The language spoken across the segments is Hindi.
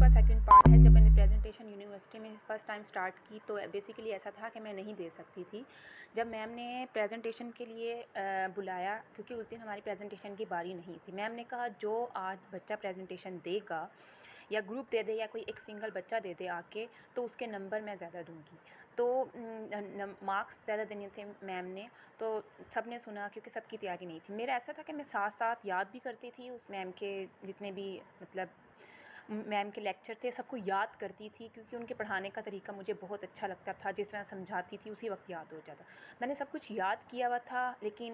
का सेकंड पार्ट है। जब मैंने प्रेजेंटेशन यूनिवर्सिटी में फ़र्स्ट टाइम स्टार्ट की तो बेसिकली ऐसा था कि मैं नहीं दे सकती थी। जब मैम ने प्रेजेंटेशन के लिए बुलाया, क्योंकि उस दिन हमारी प्रेजेंटेशन की बारी नहीं थी, मैम ने कहा जो आज बच्चा प्रेजेंटेशन देगा या ग्रुप दे दे या कोई एक सिंगल बच्चा दे दे आके, तो उसके नंबर मैं ज़्यादा दूंगी। तो मार्क्स ज़्यादा देने थे मैम ने, तो सब ने सुना क्योंकि सबकी तैयारी नहीं थी। मेरा ऐसा था कि मैं साथ साथ याद भी करती थी उस मैम के जितने भी मतलब मैम के लेक्चर थे, सबको याद करती थी क्योंकि उनके पढ़ाने का तरीका मुझे बहुत अच्छा लगता था। जिस तरह समझाती थी उसी वक्त याद हो जाता। मैंने सब कुछ याद किया हुआ था, लेकिन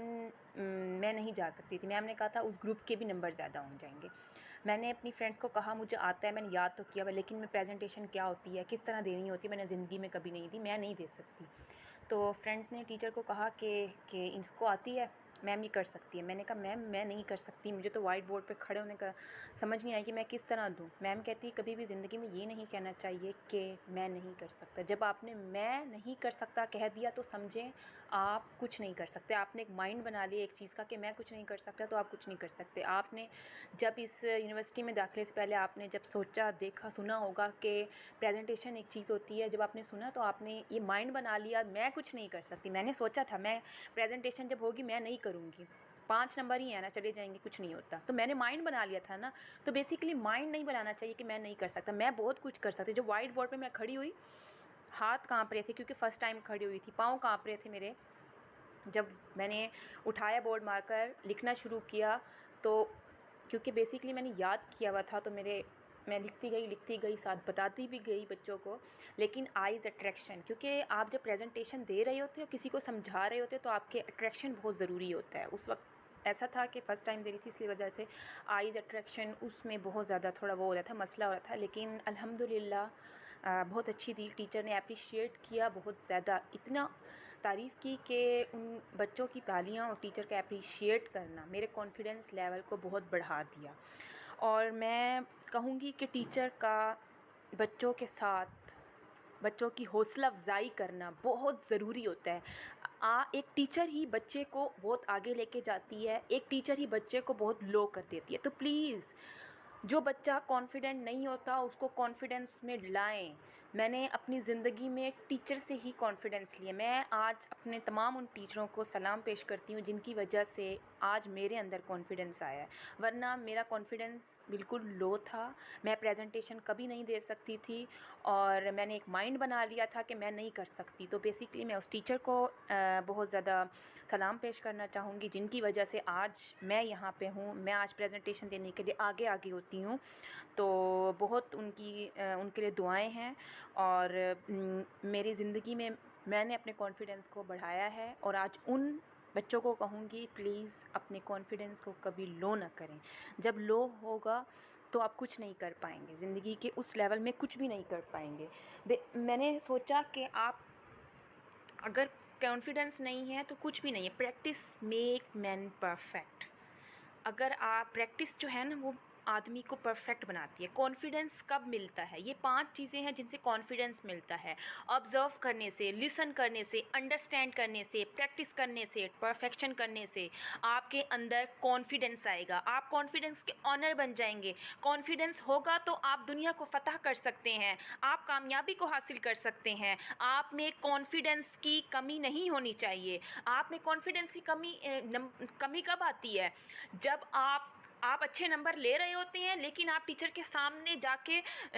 मैं नहीं जा सकती थी। मैम ने कहा था उस ग्रुप के भी नंबर ज़्यादा हो जाएंगे। मैंने अपनी फ्रेंड्स को कहा मुझे आता है, मैंने याद तो किया हुआ, लेकिन मैं प्रेजेंटेशन क्या होती है, किस तरह देनी होती है, मैंने ज़िंदगी में कभी नहीं दी, मैं नहीं दे सकती। तो फ्रेंड्स ने टीचर को कहा कि इसको आती है, मैम ये कर सकती है। मैंने कहा मैम मैं नहीं कर सकती, मुझे तो वाइट बोर्ड पे खड़े होने का समझ नहीं आई कि मैं किस तरह दूँ। मैम कहती कभी भी ज़िंदगी में ये नहीं कहना चाहिए कि मैं नहीं कर सकता। जब आपने मैं नहीं कर सकता कह दिया तो समझें आप कुछ नहीं कर सकते। आपने एक माइंड बना लिया एक चीज़ का कि मैं कुछ नहीं कर सकता, तो आप कुछ नहीं कर सकते। आपने जब इस यूनिवर्सिटी में दाखिले से पहले आपने जब सोचा देखा सुना होगा कि प्रेजेंटेशन एक चीज़ होती है, जब आपने सुना तो आपने ये माइंड बना लिया मैं कुछ नहीं कर सकती। मैंने सोचा था मैं प्रेजेंटेशन जब होगी मैं नहीं करूँगी, 5 नंबर ही है ना, चले जाएंगे, कुछ नहीं होता। तो मैंने माइंड बना लिया था ना। तो बेसिकली माइंड नहीं बनाना चाहिए कि मैं नहीं कर सकता। मैं बहुत कुछ कर सकती। जो वाइट बोर्ड पे मैं खड़ी हुई, हाथ कांप रहे थे क्योंकि फ़र्स्ट टाइम खड़ी हुई थी, पाँव कांप रहे थे मेरे। जब मैंने उठाया बोर्ड मार्कर लिखना शुरू किया, तो क्योंकि बेसिकली मैंने याद किया हुआ था, तो मैं लिखती गई साथ बताती भी गई बच्चों को। लेकिन आइज़ अट्रैक्शन, क्योंकि आप जब प्रेजेंटेशन दे रहे होते हो, किसी को समझा रहे होते हो, तो आपके अट्रैक्शन बहुत ज़रूरी होता है। उस वक्त ऐसा था कि फ़र्स्ट टाइम दे रही थी, इसलिए वजह से आइज़ अट्रैक्शन उसमें बहुत ज़्यादा थोड़ा वो हो रहा था, मसला हो रहा था। लेकिन अल्हम्दुलिल्लाह बहुत अच्छी थी। टीचर ने अप्रिशिएट किया बहुत ज़्यादा, इतना तारीफ़ की कि उन बच्चों की तालियां और टीचर का अप्रिशिएट करना मेरे कॉन्फिडेंस लेवल को बहुत बढ़ा दिया। और मैं कहूँगी कि टीचर का बच्चों के साथ बच्चों की हौसला अफजाई करना बहुत ज़रूरी होता है। एक टीचर ही बच्चे को बहुत आगे लेके जाती है, एक टीचर ही बच्चे को बहुत लो कर देती है। तो प्लीज़ जो बच्चा कॉन्फिडेंट नहीं होता उसको कॉन्फिडेंस में लाएं। मैंने अपनी ज़िंदगी में टीचर से ही कॉन्फिडेंस लिया। मैं आज अपने तमाम उन टीचरों को सलाम पेश करती हूँ जिनकी वजह से आज मेरे अंदर कॉन्फिडेंस आया है, वरना मेरा कॉन्फिडेंस बिल्कुल लो था। मैं प्रेजेंटेशन कभी नहीं दे सकती थी और मैंने एक माइंड बना लिया था कि मैं नहीं कर सकती। तो बेसिकली मैं उस टीचर को बहुत ज़्यादा सलाम पेश करना चाहूँगी जिनकी वजह से आज मैं यहाँ पे हूँ। मैं आज प्रेजेंटेशन देने के लिए आगे होती हूँ। तो बहुत उनके लिए दुआएं हैं। और मेरी ज़िंदगी में मैंने अपने कॉन्फिडेंस को बढ़ाया है। और आज उन बच्चों को कहूँगी प्लीज़ अपने कॉन्फिडेंस को कभी लो ना करें। जब लो होगा तो आप कुछ नहीं कर पाएंगे, ज़िंदगी के उस लेवल में कुछ भी नहीं कर पाएंगे। मैंने सोचा कि आप अगर कॉन्फिडेंस नहीं है तो कुछ भी नहीं है। Practice make man perfect. अगर आप प्रैक्टिस जो है ना वो आदमी को परफेक्ट बनाती है। कॉन्फिडेंस कब मिलता है? ये 5 चीज़ें हैं जिनसे कॉन्फिडेंस मिलता है। ऑब्ज़र्व करने से, लिसन करने से, अंडरस्टैंड करने से, प्रैक्टिस करने से, परफेक्शन करने से आपके अंदर कॉन्फिडेंस आएगा। आप कॉन्फिडेंस के ऑनर बन जाएंगे। कॉन्फिडेंस होगा तो आप दुनिया को फतह कर सकते हैं, आप कामयाबी को हासिल कर सकते हैं। आप में कॉन्फिडेंस की कमी नहीं होनी चाहिए। आप में कॉन्फिडेंस की कमी कब आती है? जब आप अच्छे नंबर ले रहे होते हैं लेकिन आप टीचर के सामने जाके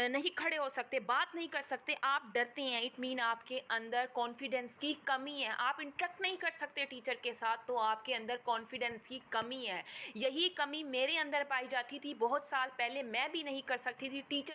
नहीं खड़े हो सकते, बात नहीं कर सकते, आप डरते हैं। इट मीन आपके अंदर कॉन्फिडेंस की कमी है। आप इंटरेक्ट नहीं कर सकते टीचर के साथ, तो आपके अंदर कॉन्फिडेंस की कमी है। यही कमी मेरे अंदर पाई जाती थी बहुत साल पहले। मैं भी नहीं कर सकती थी टीचर